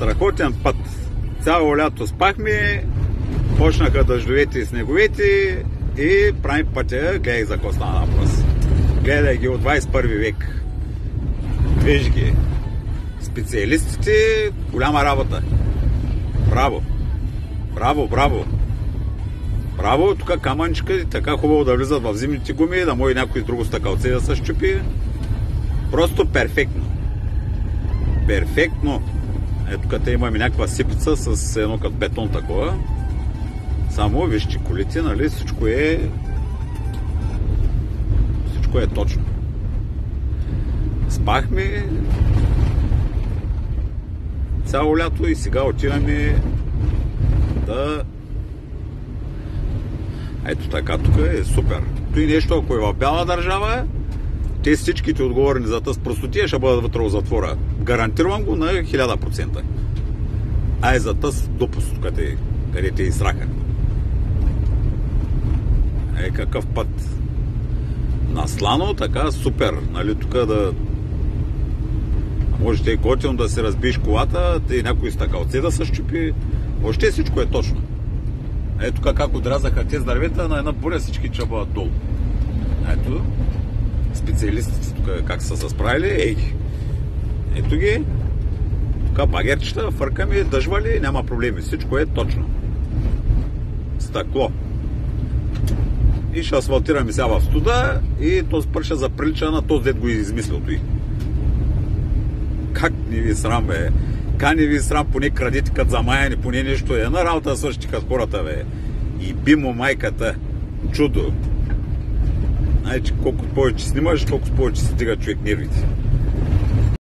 Страхотен път. Цяло лято спахме, почнаха дъждовете и снеговете и правим пътя. Гледай за какво стана въпрос. Гледай ги от 21 век. Виж ги. Специалистите, голяма работа. Браво! Браво, браво! Браво, тук камънчика, така хубаво да влизат в зимните гуми, да може някой друго стъкалце да се щупи. Просто перфектно. Перфектно. Ето тук имаме някаква сипица с едно като бетон такова. Само вижте колите, нали, всичко е точно. Спахме цяло лято и сега отиваме да... Ето така, тук е супер. Той нещо, ако е в бяла държава, те всичките отговорни за тази простотия ще бъдат вътре в затвора. Гарантирам го на 1000%. А е за тази допуск, къде те израха. Е, какъв път. Наслано, така, супер. Нали, тук да... Можете и готино да си разбиеш колата, и някой стъкалце да се щупи. Въобще всичко е точно. Ето тук как отрязаха тези дървета, на една буря всички ще бъдат долу. Ето, специалистите тук как са се справили, ей. Ето ги. Тук багерчета, фъркаме, дъжвали, няма проблеми. Всичко е точно. Стъкло. И ще асфалтираме сега в студа и този път ще заприлича на този дед го измислил той. Как не ви срам, бе? Как не ви срам, поне крадите като замаяни, поне нещо. Една работа да свършите като хората, бе. И би му майката. Чудо. Значи, колкото повече снимаш, толкова повече си дига човек нервите.